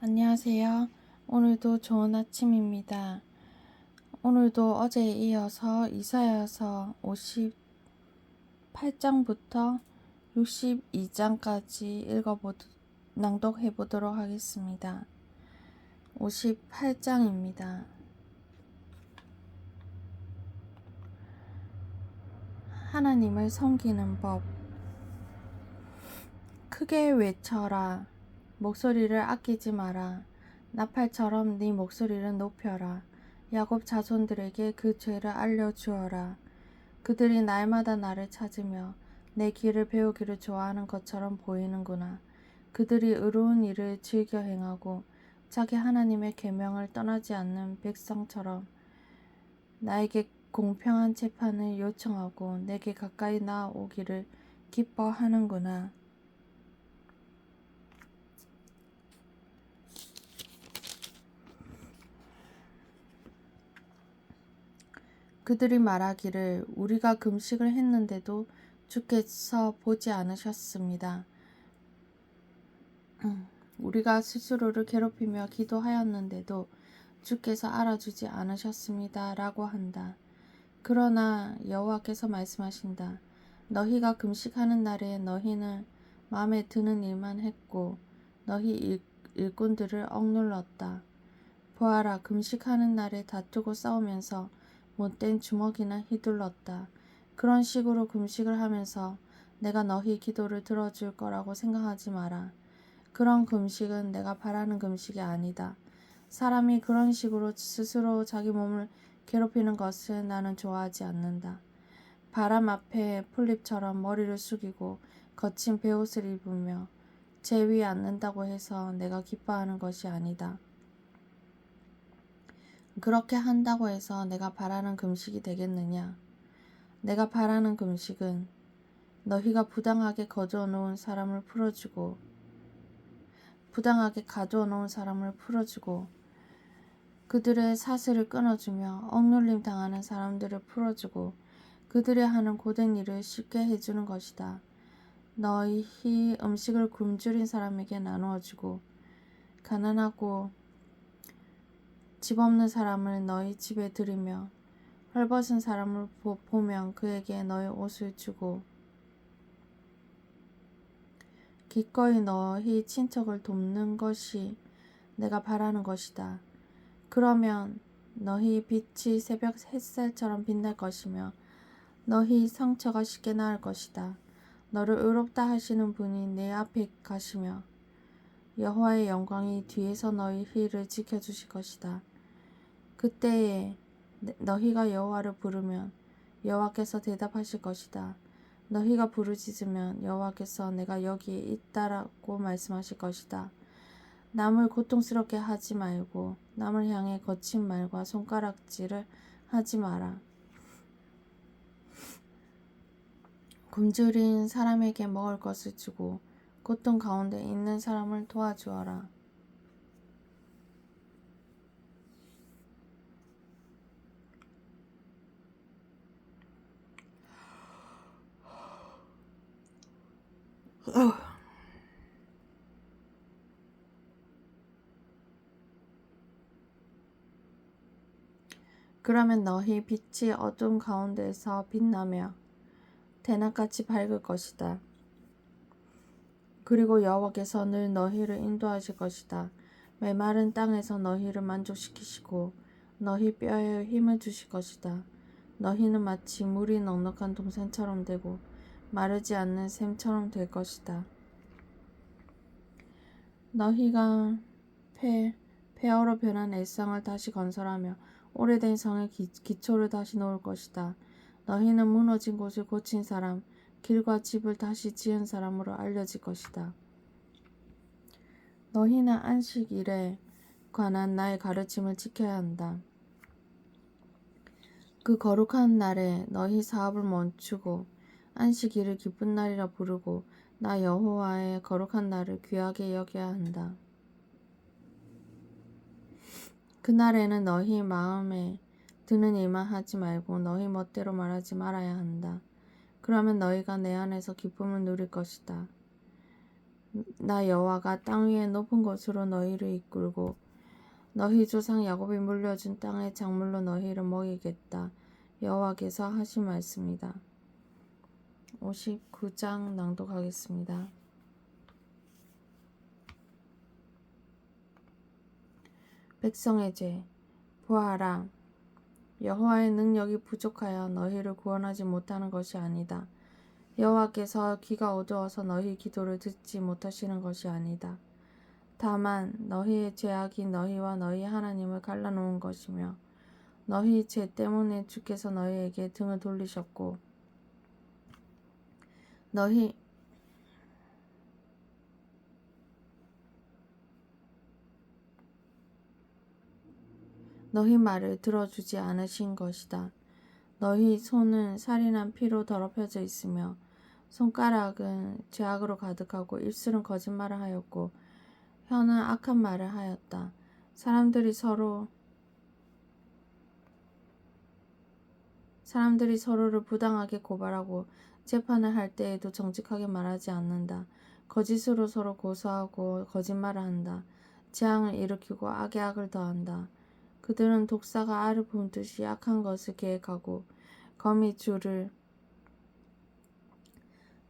안녕하세요. 오늘도 좋은 아침입니다. 오늘도 어제에 이어서 이사야서 58장부터 62장까지 낭독해 보도록 하겠습니다. 58장입니다. 하나님을 섬기는 법. 크게 외쳐라. 목소리를 아끼지 마라. 나팔처럼 네 목소리를 높여라. 야곱 자손들에게 그 죄를 알려주어라. 그들이 날마다 나를 찾으며 내 길을 배우기를 좋아하는 것처럼 보이는구나. 그들이 의로운 일을 즐겨 행하고 자기 하나님의 계명을 떠나지 않는 백성처럼 나에게 공평한 재판을 요청하고 내게 가까이 나오기를 기뻐하는구나. 그들이 말하기를 우리가 금식을 했는데도 주께서 보지 않으셨습니다. 우리가 스스로를 괴롭히며 기도하였는데도 주께서 알아주지 않으셨습니다. 라고 한다. 그러나 여호와께서 말씀하신다. 너희가 금식하는 날에 너희는 마음에 드는 일만 했고 너희 일꾼들을 억눌렀다. 보아라, 금식하는 날에 다투고 싸우면서 못된 주먹이나 휘둘렀다. 그런 식으로 금식을 하면서 내가 너희 기도를 들어줄 거라고 생각하지 마라. 그런 금식은 내가 바라는 금식이 아니다. 사람이 그런 식으로 스스로 자기 몸을 괴롭히는 것을 나는 좋아하지 않는다. 바람 앞에 풀잎처럼 머리를 숙이고 거친 베옷을 입으며 제 위에 앉는다고 해서 내가 기뻐하는 것이 아니다. 그렇게 한다고 해서 내가 바라는 금식이 되겠느냐? 내가 바라는 금식은 너희가 부당하게 가져놓은 사람을 풀어주고 그들의 사슬을 끊어주며 억눌림 당하는 사람들을 풀어주고 그들의 하는 고된 일을 쉽게 해주는 것이다. 너희 음식을 굶주린 사람에게 나누어주고 가난하고 집 없는 사람을 너희 집에 들이며 헐벗은 사람을 보면 그에게 너희 옷을 주고 기꺼이 너희 친척을 돕는 것이 내가 바라는 것이다. 그러면 너희 빛이 새벽 햇살처럼 빛날 것이며 너희 상처가 쉽게 나을 것이다. 너를 의롭다 하시는 분이 내 앞에 가시며 여호와의 영광이 뒤에서 너희를 지켜주실 것이다. 그때에 너희가 여호와를 부르면 여호와께서 대답하실 것이다. 너희가 부르짖으면 여호와께서 내가 여기에 있다라고 말씀하실 것이다. 남을 고통스럽게 하지 말고 남을 향해 거친 말과 손가락질을 하지 마라. 굶주린 사람에게 먹을 것을 주고 고통 가운데 있는 사람을 도와주어라. 그러면 너희 빛이 어둠 가운데서 빛나며 대낮같이 밝을 것이다. 그리고 여호와께서 늘 너희를 인도하실 것이다. 메마른 땅에서 너희를 만족시키시고 너희 뼈에 힘을 주실 것이다. 너희는 마치 물이 넉넉한 동산처럼 되고 마르지 않는 샘처럼 될 것이다. 너희가 폐허로 변한 엘상을 다시 건설하며 오래된 성의 기초를 다시 놓을 것이다. 너희는 무너진 곳을 고친 사람, 길과 집을 다시 지은 사람으로 알려질 것이다. 너희는 안식일에 관한 나의 가르침을 지켜야 한다. 그 거룩한 날에 너희 사업을 멈추고 안식일을 기쁜 날이라 부르고 나 여호와의 거룩한 날을 귀하게 여겨야 한다. 그날에는 너희 마음에 드는 일만 하지 말고 너희 멋대로 말하지 말아야 한다. 그러면 너희가 내 안에서 기쁨을 누릴 것이다. 나 여호와가 땅 위의 높은 곳으로 너희를 이끌고 너희 조상 야곱이 물려준 땅의 작물로 너희를 먹이겠다. 여호와께서 하신 말씀이다. 59장 낭독하겠습니다. 백성의 죄. 보아라, 여호와의 능력이 부족하여 너희를 구원하지 못하는 것이 아니다. 여호와께서 귀가 어두워서 너희 기도를 듣지 못하시는 것이 아니다. 다만 너희의 죄악이 너희와 너희 하나님을 갈라놓은 것이며 너희 죄 때문에 주께서 너희에게 등을 돌리셨고 너희 말을 들어주지 않으신 것이다. 너희 손은 살인한 피로 더럽혀져 있으며 손가락은 죄악으로 가득하고 입술은 거짓말을 하였고 혀는 악한 말을 하였다. 사람들이 서로를 부당하게 고발하고 재판을 할 때에도 정직하게 말하지 않는다. 거짓으로 서로 고소하고 거짓말을 한다. 재앙을 일으키고 악에 악을 더한다. 그들은 독사가 알을 붓듯이 악한 것을 계획하고 거미 줄을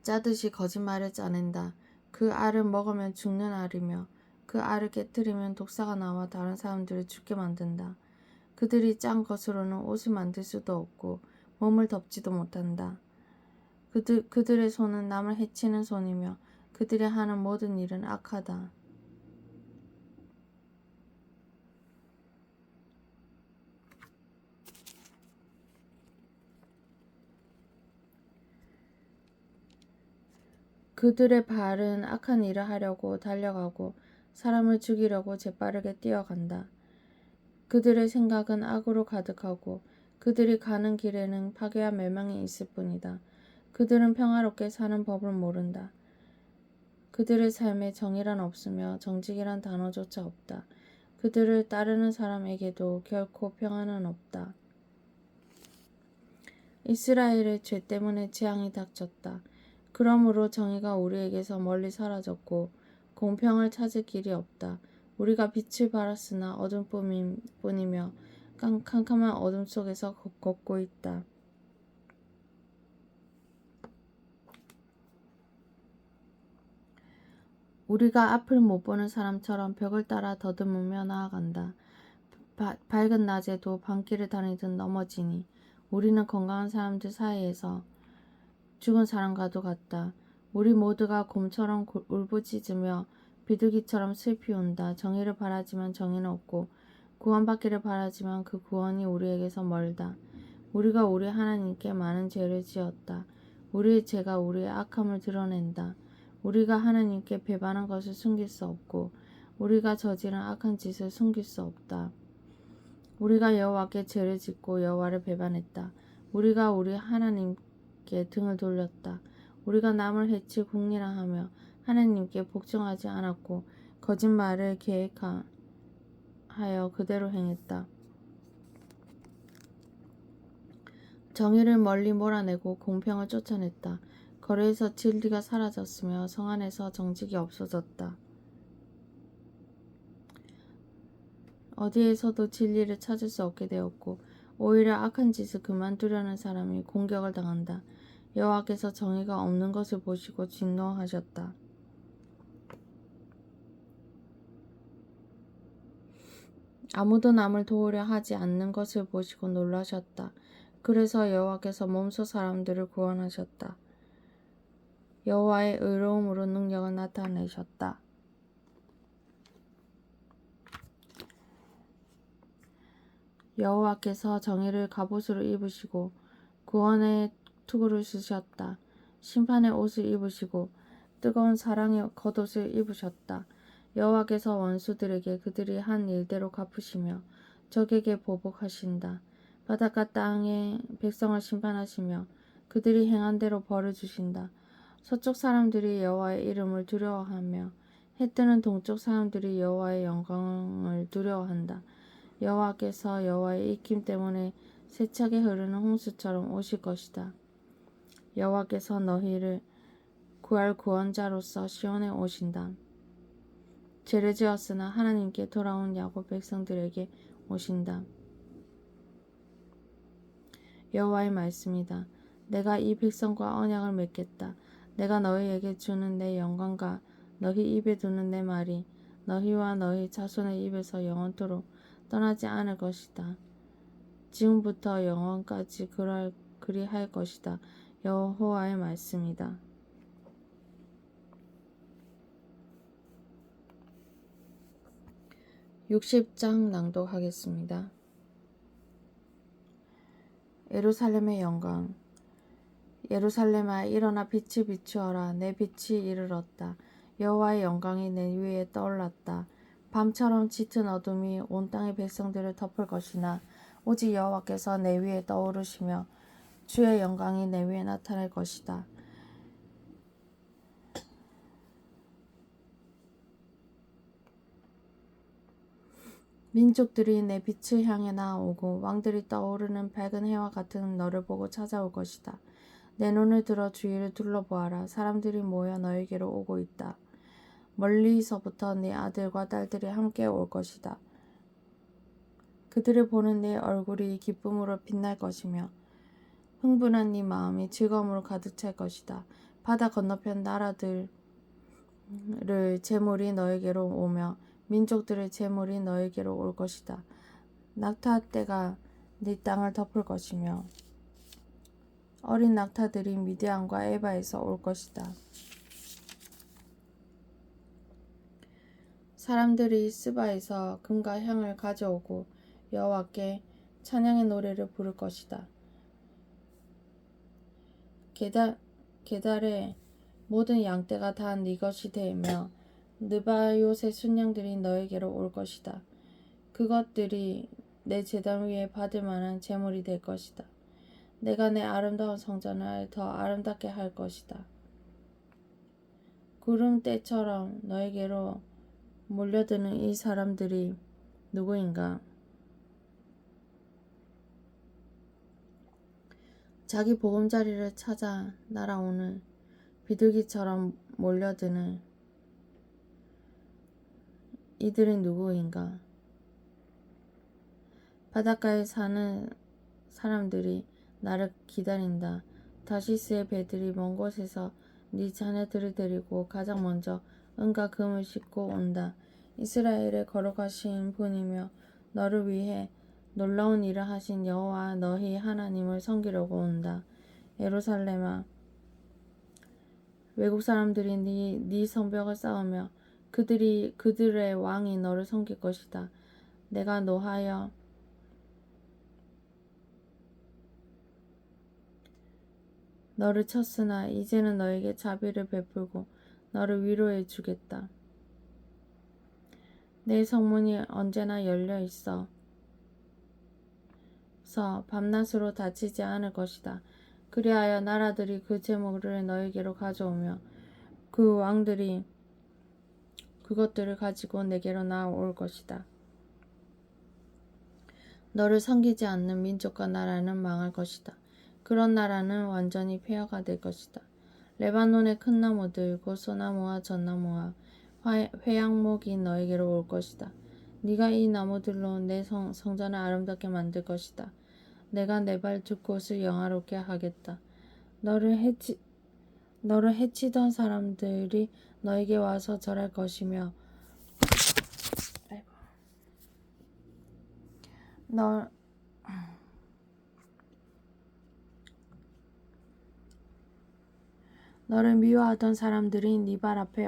짜듯이 거짓말을 짜낸다. 그 알을 먹으면 죽는 알이며 그 알을 깨뜨리면 독사가 나와 다른 사람들을 죽게 만든다. 그들이 짠 것으로는 옷을 만들 수도 없고 몸을 덮지도 못한다. 그들의 손은 남을 해치는 손이며 그들이 하는 모든 일은 악하다. 그들의 발은 악한 일을 하려고 달려가고 사람을 죽이려고 재빠르게 뛰어간다. 그들의 생각은 악으로 가득하고 그들이 가는 길에는 파괴와 멸망이 있을 뿐이다. 그들은 평화롭게 사는 법을 모른다. 그들의 삶에 정의란 없으며 정직이란 단어조차 없다. 그들을 따르는 사람에게도 결코 평안은 없다. 이스라엘의 죄 때문에 재앙이 닥쳤다. 그러므로 정의가 우리에게서 멀리 사라졌고 공평을 찾을 길이 없다. 우리가 빛을 발했으나 어둠뿐이며 캄캄한 어둠 속에서 걷고 있다. 우리가 앞을 못 보는 사람처럼 벽을 따라 더듬으며 나아간다. 밝은 낮에도 밤길을 다니듯 넘어지니 우리는 건강한 사람들 사이에서 죽은 사람과도 같다. 우리 모두가 곰처럼 울부짖으며 비둘기처럼 슬피 운다. 정의를 바라지만 정의는 없고 구원받기를 바라지만 그 구원이 우리에게서 멀다. 우리가 우리 하나님께 많은 죄를 지었다. 우리의 죄가 우리의 악함을 드러낸다. 우리가 하나님께 배반한 것을 숨길 수 없고 우리가 저지른 악한 짓을 숨길 수 없다. 우리가 여호와께 죄를 짓고 여호와를 배반했다. 우리가 우리 하나님께 등을 돌렸다. 우리가 남을 해칠 궁리랑하며 하나님께 복종하지 않았고 거짓말을 계획하여 그대로 행했다. 정의를 멀리 몰아내고 공평을 쫓아냈다. 거리에서 진리가 사라졌으며 성 안에서 정직이 없어졌다. 어디에서도 진리를 찾을 수 없게 되었고 오히려 악한 짓을 그만두려는 사람이 공격을 당한다. 여호와께서 정의가 없는 것을 보시고 진노하셨다. 아무도 남을 도우려 하지 않는 것을 보시고 놀라셨다. 그래서 여호와께서 몸소 사람들을 구원하셨다. 여호와의 의로움으로 능력을 나타내셨다. 여호와께서 정의를 갑옷으로 입으시고 구원의 투구를 쓰셨다. 심판의 옷을 입으시고 뜨거운 사랑의 겉옷을 입으셨다. 여호와께서 원수들에게 그들이 한 일대로 갚으시며 적에게 보복하신다. 바닷가 땅의 백성을 심판하시며 그들이 행한 대로 벌을 주신다. 서쪽 사람들이 여호와의 이름을 두려워하며 해 뜨는 동쪽 사람들이 여호와의 영광을 두려워한다. 여호와께서 여호와의 입김 때문에 세차게 흐르는 홍수처럼 오실 것이다. 여호와께서 너희를 구할 구원자로서 시온에 오신다. 죄를 지었으나 하나님께 돌아온 야곱 백성들에게 오신다. 여호와의 말씀이다. 내가 이 백성과 언약을 맺겠다. 내가 너희에게 주는 내 영광과 너희 입에 두는 내 말이 너희와 너희 자손의 입에서 영원토록 떠나지 않을 것이다. 지금부터 영원까지 그리할 것이다. 여호와의 말씀이다. 60장 낭독하겠습니다. 예루살렘의 영광. 예루살렘아 일어나 빛이 비추어라. 내 빛이 이르렀다. 여호와의 영광이 내 위에 떠올랐다. 밤처럼 짙은 어둠이 온 땅의 백성들을 덮을 것이나 오직 여호와께서 내 위에 떠오르시며 주의 영광이 내 위에 나타날 것이다. 민족들이 내 빛을 향해 나아오고 왕들이 떠오르는 밝은 해와 같은 너를 보고 찾아올 것이다. 내 눈을 들어 주위를 둘러보아라. 사람들이 모여 너에게로 오고 있다. 멀리서부터 네 아들과 딸들이 함께 올 것이다. 그들을 보는 네 얼굴이 기쁨으로 빛날 것이며 흥분한 네 마음이 즐거움으로 가득 찰 것이다. 바다 건너편 나라들을 재물이 너에게로 오며 민족들의 재물이 너에게로 올 것이다. 낙타떼가 네 땅을 덮을 것이며 어린 낙타들이 미디안과 에바에서 올 것이다. 사람들이 스바에서 금과 향을 가져오고 여호와께 찬양의 노래를 부를 것이다. 게달의 모든 양떼가 다 네 것이 되며 느바요새 순양들이 너에게로 올 것이다. 그것들이 내 제단 위에 받을 만한 제물이 될 것이다. 내가 내 아름다운 성전을 더 아름답게 할 것이다. 구름대처럼 너에게로 몰려드는 이 사람들이 누구인가? 자기 보금자리를 찾아 날아오는 비둘기처럼 몰려드는 이들은 누구인가? 바닷가에 사는 사람들이 나를 기다린다. 다시스의 배들이 먼 곳에서 네 자녀들을 데리고 가장 먼저 은과 금을 싣고 온다. 이스라엘에 거룩하신 분이며 너를 위해 놀라운 일을 하신 여호와 너희 하나님을 섬기려고 온다. 예루살렘아, 외국 사람들이 네 성벽을 쌓으며 그들의 왕이 너를 섬길 것이다. 내가 노하여 너를 쳤으나 이제는 너에게 자비를 베풀고 너를 위로해 주겠다. 내 성문이 언제나 열려 있어 밤낮으로 닫히지 않을 것이다. 그리하여 나라들이 그 제물을 너에게로 가져오며 그 왕들이 그것들을 가지고 내게로 나올 것이다. 너를 섬기지 않는 민족과 나라는 망할 것이다. 그런 나라는 완전히 폐허가 될 것이다. 레바논의 큰 나무들 곧 소나무와 전나무와 회양목이 너에게로 올 것이다. 네가 이 나무들로 내 성전을 아름답게 만들 것이다. 내가 내 발 두 곳을 영화롭게 하겠다. 너를 해치던 사람들이 너에게 와서 절할 것이며 너를 미워하던 사람들이 네 발 앞에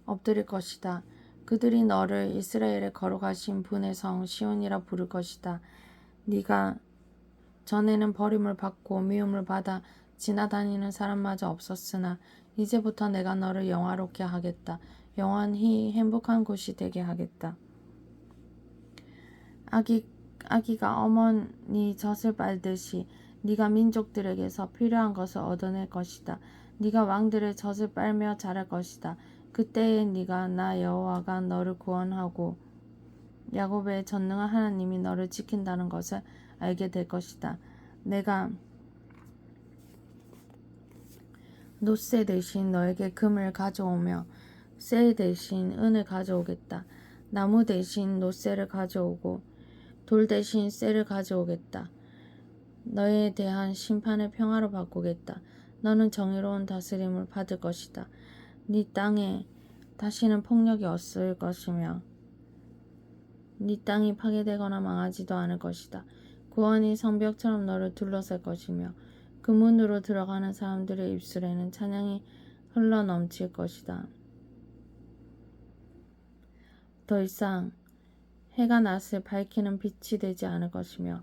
엎드릴 것이다. 그들이 너를 이스라엘의 거룩하신 분의 성 시온이라 부를 것이다. 네가 전에는 버림을 받고 미움을 받아 지나다니는 사람마저 없었으나 이제부터 내가 너를 영화롭게 하겠다. 영원히 행복한 곳이 되게 하겠다. 아기가 어머니 젖을 빨듯이 네가 민족들에게서 필요한 것을 얻어낼 것이다. 네가 왕들의 젖을 빨며 자랄 것이다. 그때에 네가 나 여호와가 너를 구원하고 야곱의 전능한 하나님이 너를 지킨다는 것을 알게 될 것이다. 내가 노새 대신 너에게 금을 가져오며 새 대신 은을 가져오겠다. 나무 대신 노새를 가져오고 돌 대신 쇠를 가져오겠다. 너에 대한 심판을 평화로 바꾸겠다. 너는 정의로운 다스림을 받을 것이다. 네 땅에 다시는 폭력이 없을 것이며 네 땅이 파괴되거나 망하지도 않을 것이다. 구원이 성벽처럼 너를 둘러쌀 것이며 그 문으로 들어가는 사람들의 입술에는 찬양이 흘러넘칠 것이다. 더 이상 해가 낯을 밝히는 빛이 되지 않을 것이며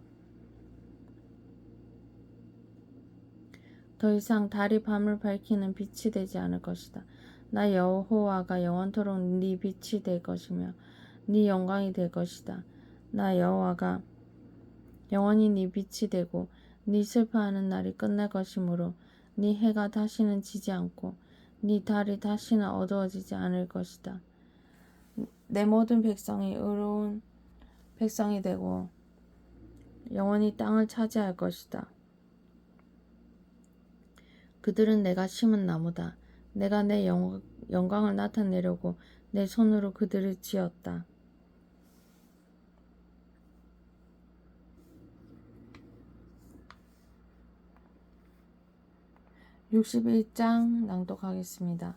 더 이상 달이 밤을 밝히는 빛이 되지 않을 것이다. 나 여호와가 영원토록 네 빛이 될 것이며 네 영광이 될 것이다. 나 여호와가 영원히 네 빛이 되고 네 슬퍼하는 날이 끝날 것이므로 네 해가 다시는 지지 않고 네 달이 다시는 어두워지지 않을 것이다. 내 모든 백성이 의로운 백성이 되고 영원히 땅을 차지할 것이다. 그들은 내가 심은 나무다. 내가 내 영광을 나타내려고 내 손으로 그들을 지었다. 61장 낭독하겠습니다.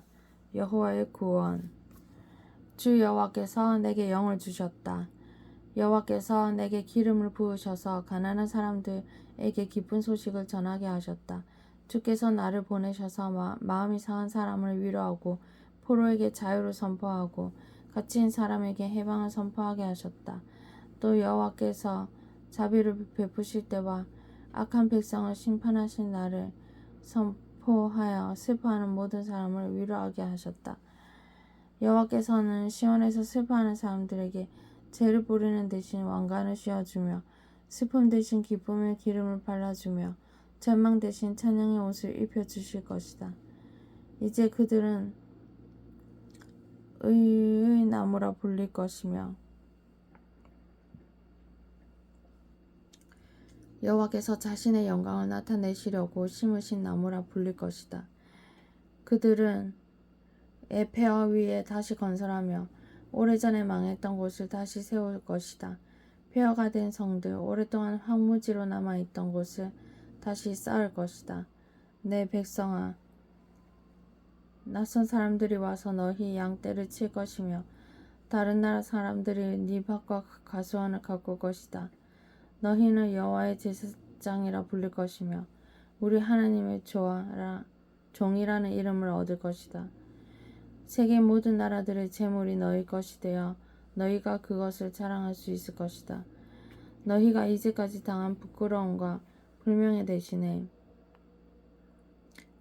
여호와의 구원. 주 여호와께서 내게 영을 주셨다. 여호와께서 내게 기름을 부으셔서 가난한 사람들에게 기쁜 소식을 전하게 하셨다. 주께서 나를 보내셔서 마음이 상한 사람을 위로하고 포로에게 자유를 선포하고 갇힌 사람에게 해방을 선포하게 하셨다. 또 여호와께서 자비를 베푸실 때와 악한 백성을 심판하신 날을 선포하여 슬퍼하는 모든 사람을 위로하게 하셨다. 여호와께서는 시온에서 슬퍼하는 사람들에게 죄를 뿌리는 대신 왕관을 씌워주며 슬픔 대신 기쁨의 기름을 발라주며 절망 대신 찬양의 옷을 입혀주실 것이다. 이제 그들은 의의 나무라 불릴 것이며 여호와께서 자신의 영광을 나타내시려고 심으신 나무라 불릴 것이다. 그들은 에페어 위에 다시 건설하며 오래전에 망했던 곳을 다시 세울 것이다. 폐허가 된 성들, 오랫동안 황무지로 남아있던 곳을 다시 쌓을 것이다. 내 백성아, 낯선 사람들이 와서 너희 양떼를 칠 것이며 다른 나라 사람들이 네 밭과 가수원을 가꿀 것이다. 너희는 여호와의 제사장이라 불릴 것이며 우리 하나님의 종이라는 이름을 얻을 것이다. 세계 모든 나라들의 재물이 너희 것이 되어 너희가 그것을 자랑할 수 있을 것이다. 너희가 이제까지 당한 부끄러움과 불명예 대신에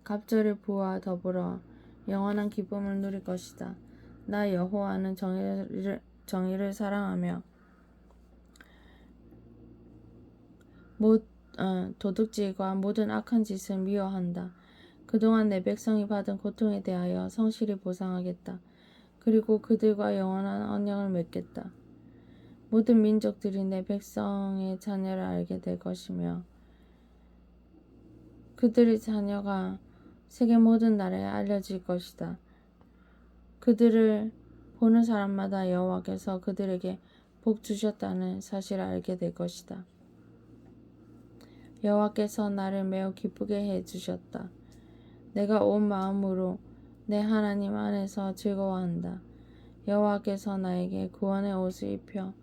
갑절의 부와 더불어 영원한 기쁨을 누릴 것이다. 나 여호와는 정의를 사랑하며 도둑질과 모든 악한 짓을 미워한다. 그동안 내 백성이 받은 고통에 대하여 성실히 보상하겠다. 그리고 그들과 영원한 언약을 맺겠다. 모든 민족들이 내 백성의 자녀를 알게 될 것이며 그들의 자녀가 세계 모든 나라에 알려질 것이다. 그들을 보는 사람마다 여호와께서 그들에게 복 주셨다는 사실을 알게 될 것이다. 여호와께서 나를 매우 기쁘게 해 주셨다. 내가 온 마음으로 내 하나님 안에서 즐거워한다. 여호와께서 나에게 구원의 옷을 입혀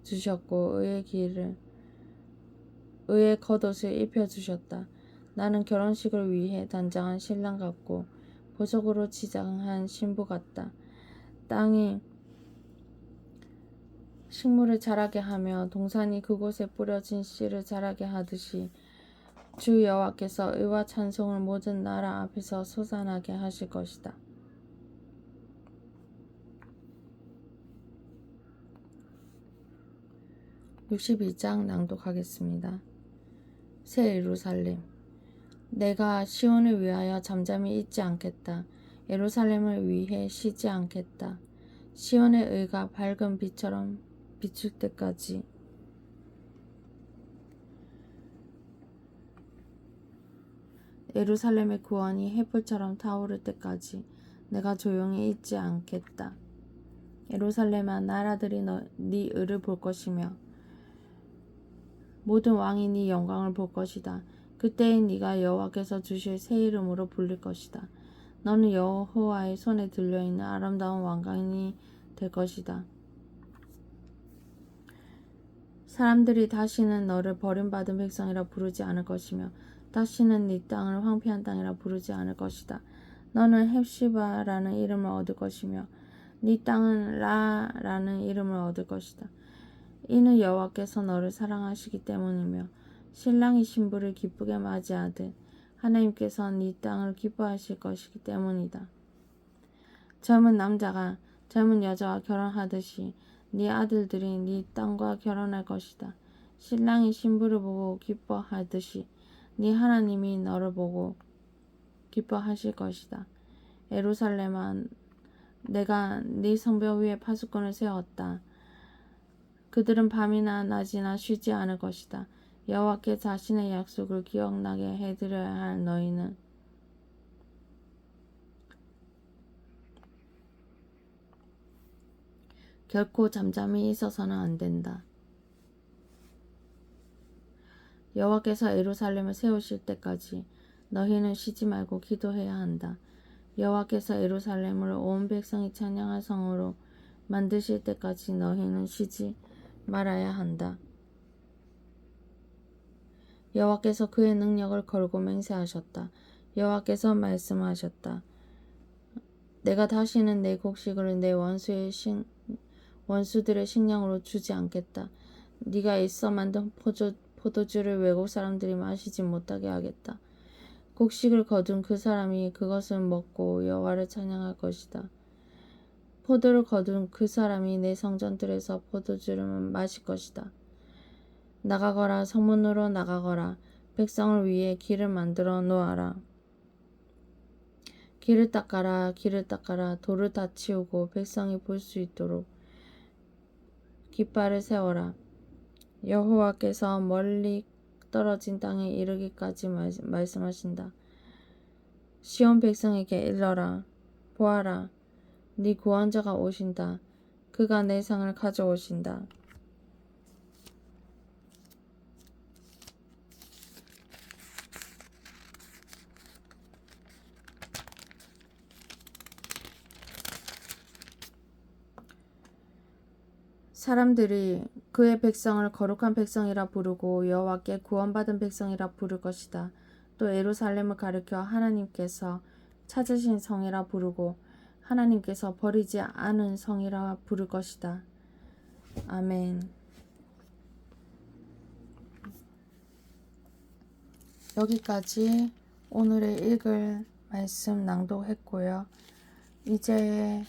주셨고 의의 겉옷을 입혀 주셨다. 나는 결혼식을 위해 단장한 신랑 같고 보석으로 치장한 신부 같다. 땅이 식물을 자라게 하며 동산이 그곳에 뿌려진 씨를 자라게 하듯이 주 여호와께서 의와 찬송을 모든 나라 앞에서 솟아나게 하실 것이다. (62장) 낭독하겠습니다. 새 예루살렘. 내가 시온을 위하여 잠잠히 있지 않겠다. 예루살렘을 위해 쉬지 않겠다. 시온의 의가 밝은 빛처럼 비출 때까지 예루살렘의 구원이 햇불처럼 타오를 때까지 내가 조용히 있지 않겠다. 예루살렘아, 나라들이 네 의를 볼 것이며 모든 왕이 네 영광을 볼 것이다. 그때에 네가 여호와께서 주실 새 이름으로 불릴 것이다. 너는 여호와의 손에 들려있는 아름다운 왕관이 될 것이다. 사람들이 다시는 너를 버림받은 백성이라 부르지 않을 것이며 다시는 네 땅을 황폐한 땅이라 부르지 않을 것이다. 너는 헵시바라는 이름을 얻을 것이며 네 땅은 라라는 이름을 얻을 것이다. 이는 여호와께서 너를 사랑하시기 때문이며 신랑이 신부를 기쁘게 맞이하듯 하나님께서 네 땅을 기뻐하실 것이기 때문이다. 젊은 남자가 젊은 여자와 결혼하듯이 네 아들들이 네 땅과 결혼할 것이다. 신랑이 신부를 보고 기뻐하듯이 네 하나님이 너를 보고 기뻐하실 것이다. 예루살렘아, 내가 네 성벽 위에 파수꾼을 세웠다. 그들은 밤이나 낮이나 쉬지 않을 것이다. 여호와께 자신의 약속을 기억나게 해드려야 할 너희는 결코 잠잠히 있어서는 안 된다. 여호와께서 예루살렘을 세우실 때까지 너희는 쉬지 말고 기도해야 한다. 여호와께서 예루살렘을 온 백성이 찬양할 성으로 만드실 때까지 너희는 쉬지 말아야 한다. 여호와께서 그의 능력을 걸고 맹세하셨다. 여호와께서 말씀하셨다. 내가 다시는 내 곡식을 내 원수들의 식량으로 주지 않겠다. 네가 애써 만든 포도주를 외국 사람들이 마시지 못하게 하겠다. 곡식을 거둔 그 사람이 그것을 먹고 여호와를 찬양할 것이다. 포도를 거둔 그 사람이 내 성전들에서 포도주를 마실 것이다. 나가거라, 성문으로 나가거라. 백성을 위해 길을 만들어 놓아라. 길을 닦아라, 길을 닦아라. 돌을 다 치우고 백성이 볼 수 있도록 깃발을 세워라. 여호와께서 멀리 떨어진 땅에 이르기까지 말씀하신다. 시온 백성에게 일러라. 보아라, 네 구원자가 오신다. 그가 내 상을 가져오신다. 사람들이 그의 백성을 거룩한 백성이라 부르고 여호와께 구원받은 백성이라 부를 것이다. 또 예루살렘을 가리켜 하나님께서 찾으신 성이라 부르고 하나님께서 버리지 않은 성이라 부를 것이다. 아멘. 여기까지 오늘의 읽을 말씀 낭독했고요. 이제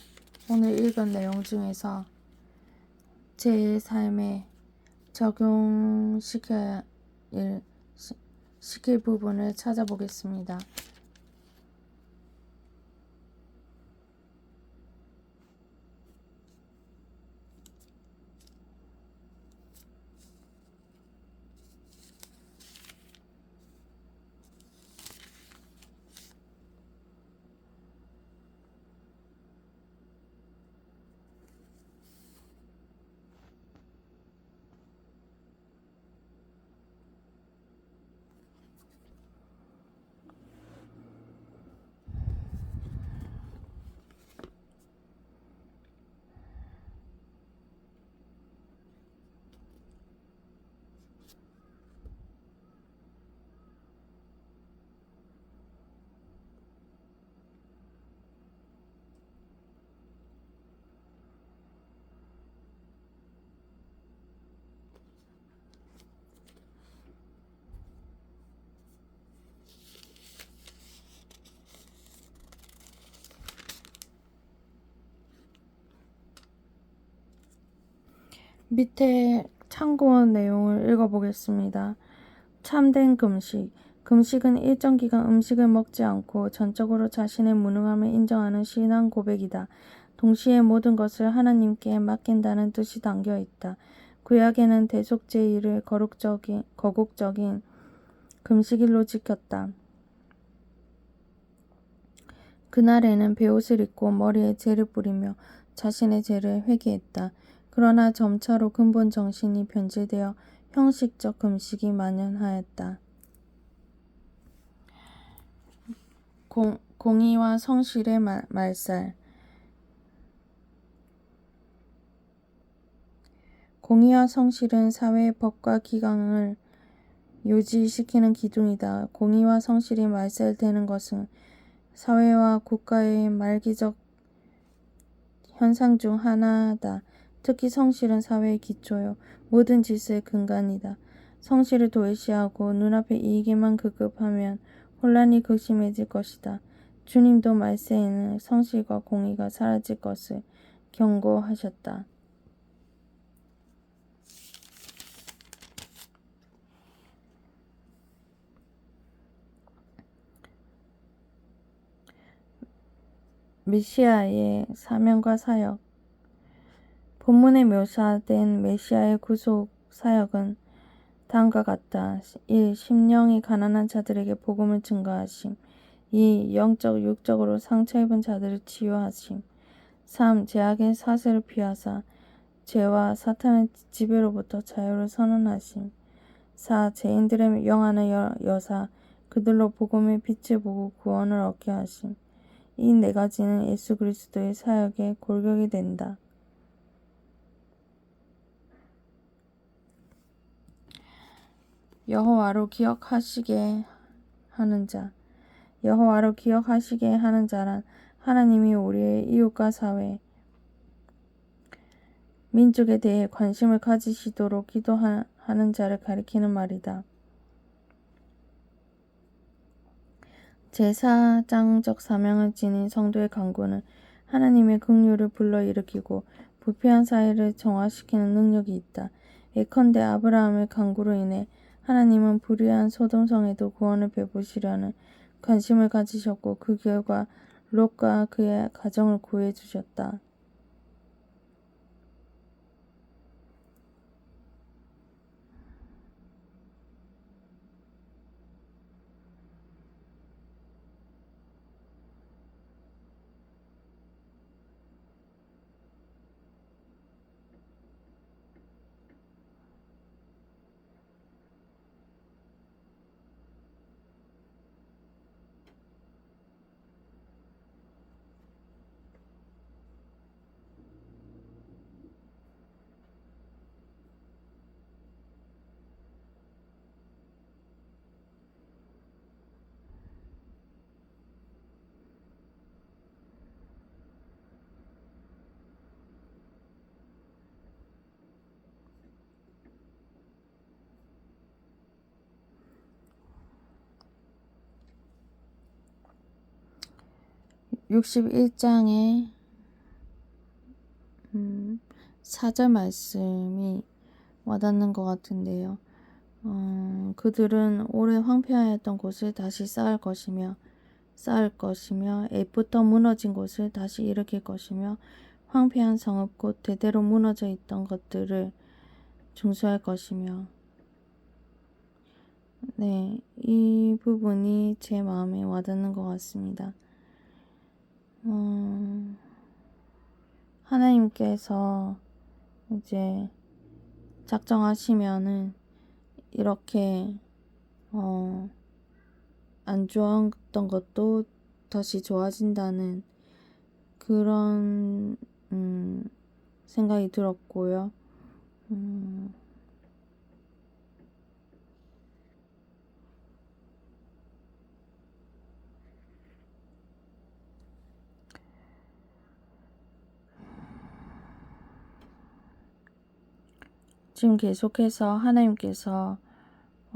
오늘 읽은 내용 중에서 제 삶에 적용시킬 부분을 찾아보겠습니다. 밑에 참고한 내용을 읽어보겠습니다. 참된 금식. 금식은 일정 기간 음식을 먹지 않고 전적으로 자신의 무능함을 인정하는 신앙 고백이다. 동시에 모든 것을 하나님께 맡긴다는 뜻이 담겨 있다. 구약에는 대속죄일을 거국적인 금식일로 지켰다. 그날에는 베옷을 입고 머리에 재를 뿌리며 자신의 죄를 회개했다. 그러나 점차로 근본 정신이 변질되어 형식적 금식이 만연하였다. 공의와 성실의 말살. 공의와 성실은 사회의 법과 기강을 유지시키는 기둥이다. 공의와 성실이 말살되는 것은 사회와 국가의 말기적 현상 중 하나다. 특히 성실은 사회의 기초요 모든 질서의 근간이다. 성실을 도외시하고 눈앞의 이익에만 급급하면 혼란이 극심해질 것이다. 주님도 말세에는 성실과 공의가 사라질 것을 경고하셨다. 메시아의 사명과 사역. 본문에 묘사된 메시아의 구속 사역은 다음과 같다. 1. 심령이 가난한 자들에게 복음을 증거하심. 2. 영적 육적으로 상처 입은 자들을 치유하심. 3. 죄악의 사슬을 피하사 죄와 사탄의 지배로부터 자유를 선언하심. 4. 죄인들의 영안을 여사 그들로 복음의 빛을 보고 구원을 얻게 하심. 이 네 가지는 예수 그리스도의 사역의 골격이 된다. 여호와로 기억하시게 하는 자. 여호와로 기억하시게 하는 자란 하나님이 우리의 이웃과 사회, 민족에 대해 관심을 가지시도록 기도하는 자를 가리키는 말이다. 제사장적 사명을 지닌 성도의 간구는 하나님의 긍휼을 불러일으키고 부패한 사회를 정화시키는 능력이 있다. 예컨대 아브라함의 간구로 인해 하나님은 불의한 소돔성에도 구원을 베푸시려는 관심을 가지셨고 그 결과 롯과 그의 가정을 구해 주셨다. (61장의) 4절 말씀이 와닿는 것 같은데요. 그들은 오래 황폐하였던 곳을 다시 쌓을 것이며 옛부터 무너진 곳을 다시 일으킬 것이며 황폐한 성읍 곧 대대로 무너져 있던 것들을 중수할 것이며. 네, 이 부분이 제 마음에 와닿는 것 같습니다. 하나님께서 이제 작정하시면은 이렇게 안 좋았던 것도 다시 좋아진다는 그런 생각이 들었고요. 지금 계속해서 하나님께서